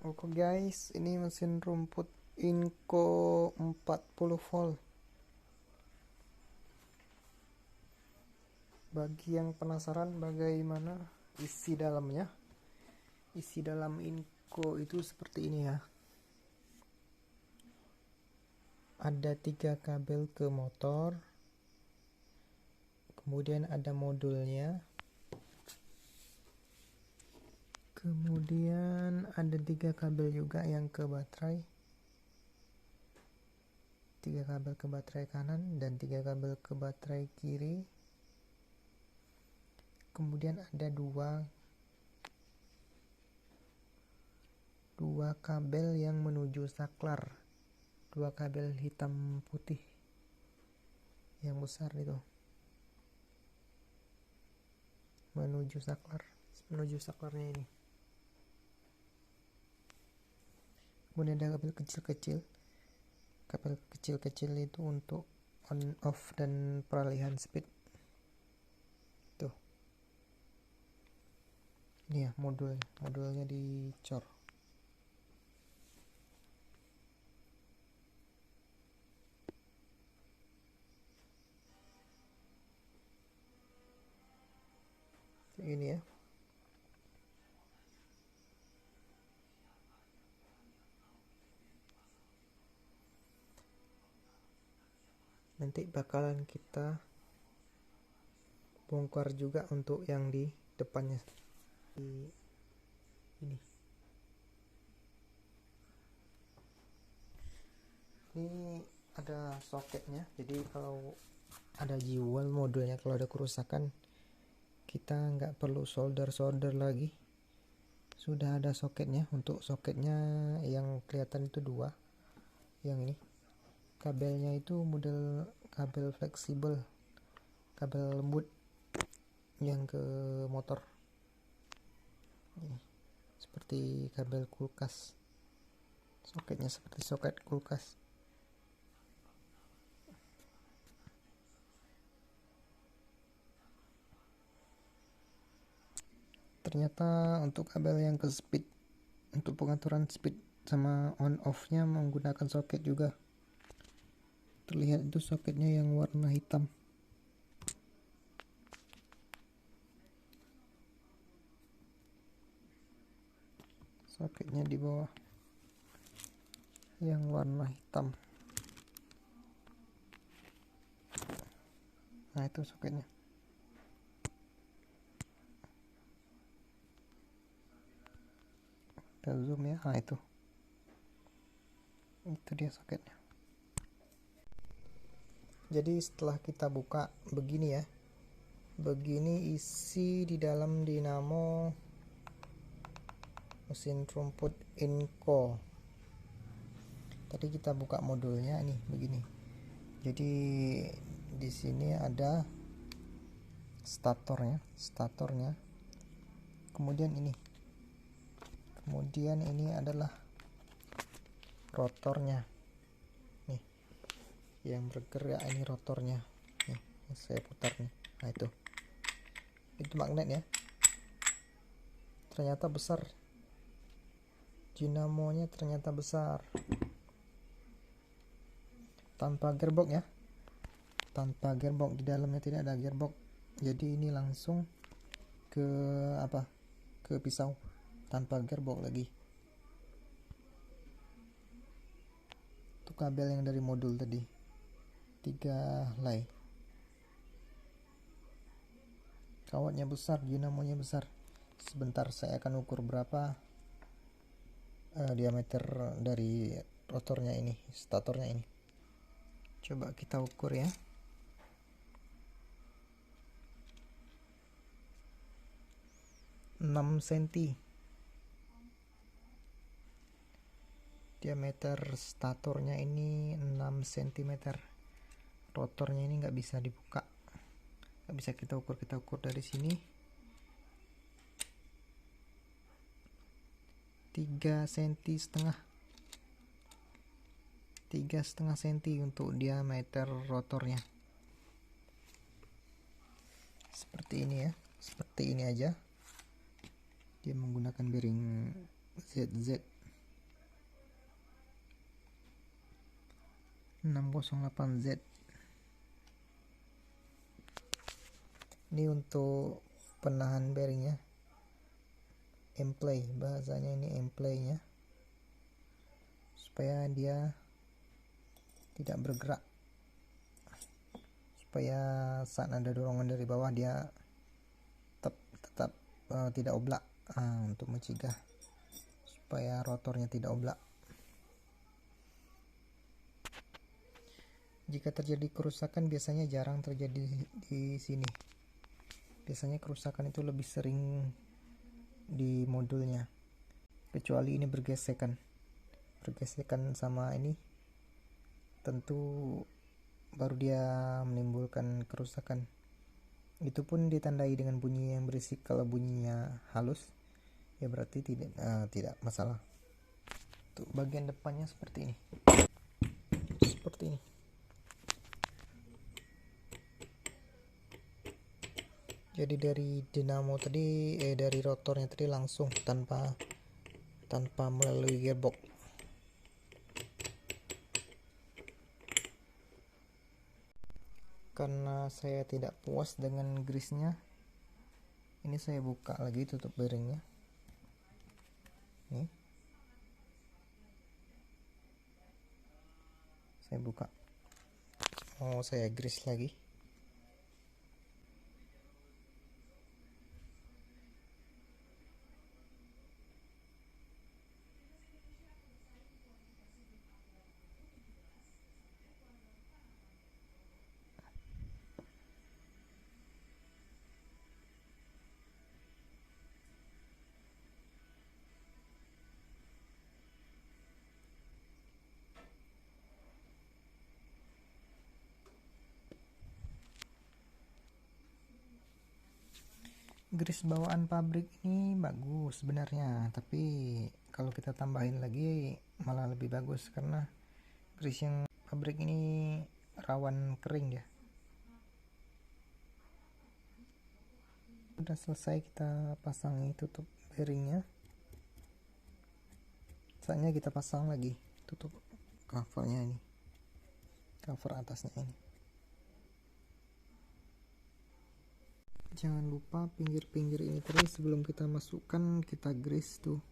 Oke guys, ini mesin rumput Inco 40 volt. Bagi yang penasaran bagaimana isi dalamnya, isi dalam Inco itu seperti ini ya. Ada 3 kabel ke motor, kemudian ada modulnya, kemudian ada 3 kabel juga yang ke baterai, 3 kabel ke baterai kanan dan 3 kabel ke baterai kiri. Kemudian ada dua kabel yang menuju saklar, 2 kabel hitam putih yang besar itu menuju saklarnya ini. Kemudian ada kabel kecil-kecil itu untuk on off dan peralihan speed. Tuh, ini ya modulnya dicor. Ini ya. Nanti bakalan kita bongkar juga untuk yang di depannya. Ini ada soketnya, jadi kalau ada jiwal modulnya, kalau ada kerusakan kita nggak perlu solder lagi, sudah ada soketnya. Untuk soketnya yang kelihatan itu 2, yang ini kabelnya itu model kabel fleksibel, kabel lembut yang ke motor ini, seperti kabel kulkas. Soketnya seperti soket kulkas. Ternyata untuk kabel yang ke speed, untuk pengaturan speed sama on off nya menggunakan soket juga. Terlihat itu soketnya yang warna hitam. Soketnya di bawah yang warna hitam. Nah, itu soketnya. Kita zoom ya. Nah, itu dia soketnya. Jadi setelah kita buka begini ya, begini isi di dalam dinamo mesin rumput Inco. Tadi kita buka modulnya, nih begini. Jadi di sini ada statornya. Kemudian ini adalah rotornya. Nih, yang bergerak ini rotornya. Nih, saya putar nih. Nah, itu magnet ya. Ternyata besar. Dinamonya ternyata besar. Tanpa gearbox ya. Tanpa gearbox, di dalamnya tidak ada gearbox. Jadi ini langsung ke pisau tanpa gearbox lagi. Itu kabel yang dari modul tadi, 3 helai. Kawatnya besar, dinamonya besar. Sebentar saya akan ukur berapa diameter dari rotornya ini, statornya ini. Coba kita ukur ya. 6 cm diameter statornya ini, 6 cm. Rotornya ini nggak bisa dibuka, nggak bisa kita ukur dari sini. 3,5 cm untuk diameter rotornya. Seperti ini ya, seperti ini aja. Dia menggunakan bearing ZZ. 608Z. Ini untuk penahan bearingnya, emplay bahasanya, ini emplaynya, supaya dia tidak bergerak, supaya saat ada dorongan dari bawah dia tetap tidak oblak, untuk mencegah supaya rotornya tidak oblak. Jika terjadi kerusakan biasanya jarang terjadi di sini. Biasanya kerusakan itu lebih sering di modulnya, kecuali ini bergesekan sama ini, tentu baru dia menimbulkan kerusakan. Itu pun ditandai dengan bunyi yang berisik. Kalau bunyinya halus ya berarti tidak masalah. Tuh, bagian depannya seperti ini. Jadi dari dinamo tadi, dari rotornya tadi langsung tanpa melalui gearbox. Karena saya tidak puas dengan grease-nya, ini saya buka lagi tutup bearingnya. Nih, saya buka, saya grease lagi. Grease bawaan pabrik ini bagus sebenarnya, tapi kalau kita tambahin lagi malah lebih bagus, karena grease yang pabrik ini rawan kering ya. Udah selesai kita pasangi tutup bearingnya. Saatnya kita pasang lagi tutup covernya ini, cover atasnya ini. Jangan lupa pinggir-pinggir ini terus sebelum kita masukkan, kita grease tuh.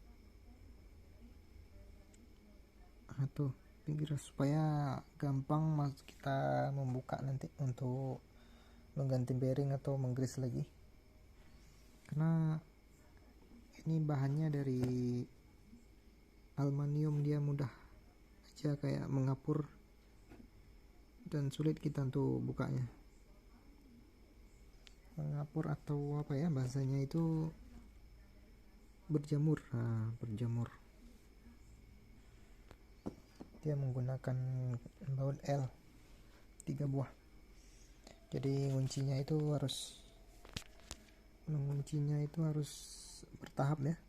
Tuh pinggir, supaya gampang kita membuka nanti untuk mengganti bearing atau menggrease lagi. Karena ini bahannya dari aluminium, dia mudah aja kayak mengapur dan sulit kita untuk bukanya. Mengapur atau apa ya bahasanya itu, berjamur. Berjamur. Dia menggunakan baut L 3 buah. Jadi menguncinya itu harus bertahap ya.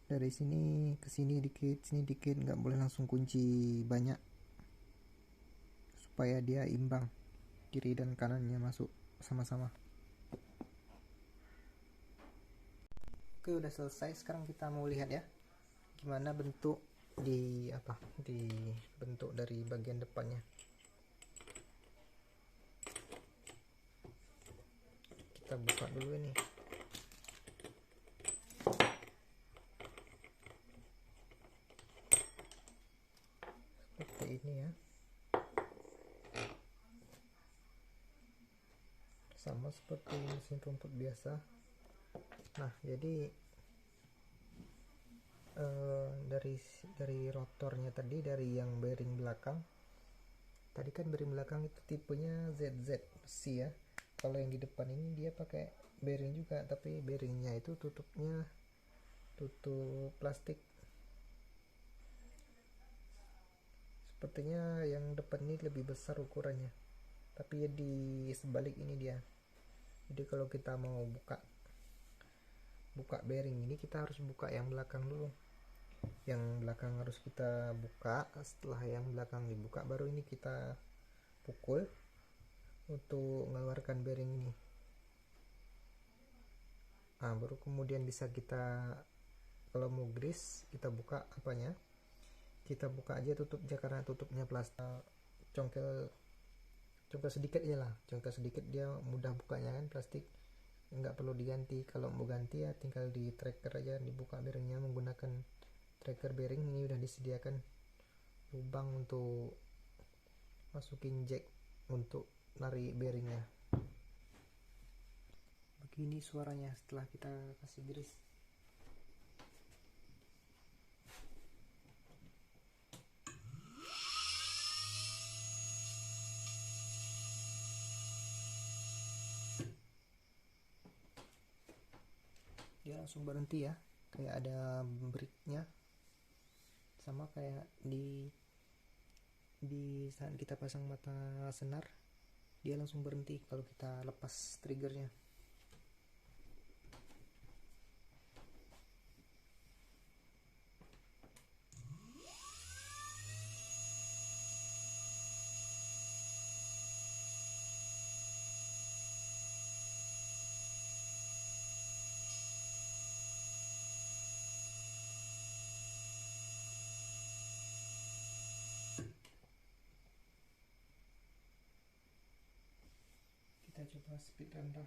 Dari sini ke sini dikit, sini dikit, nggak boleh langsung kunci banyak, supaya dia imbang, kiri dan kanannya masuk sama-sama. Oke, udah selesai. Sekarang kita mau lihat ya gimana bentuk bentuk dari bagian depannya. Kita buka dulu ini. Seperti ini ya. Sama seperti mesin rumput biasa. Nah, jadi dari rotornya tadi, dari yang bearing belakang tadi kan, bearing belakang itu tipenya ZZ besi ya. Kalau yang di depan ini dia pakai bearing juga, tapi bearingnya itu tutupnya tutup plastik. Sepertinya yang depan ini lebih besar ukurannya, tapi ya di sebalik ini dia. Jadi kalau kita mau buka bearing ini, kita harus buka yang belakang dulu. Yang belakang harus kita buka. Setelah yang belakang dibuka, baru ini kita pukul untuk mengeluarkan bearing ini. Baru kemudian bisa kita, kalau mau grease, kita buka apanya, kita buka aja tutupnya, karena tutupnya plastik. congkel sedikit ya lah, congkel sedikit dia mudah bukanya kan, plastik nggak perlu diganti. Kalau mau ganti ya tinggal di tracker aja, dibuka bearingnya menggunakan tracker bearing. Ini udah disediakan lubang untuk masukin jack untuk narik bearingnya. Begini suaranya setelah kita kasih grease. Dia langsung berhenti ya, kayak ada breaknya, sama kayak di saat kita pasang mata senar, dia langsung berhenti kalau kita lepas triggernya. Kita coba speed rendah.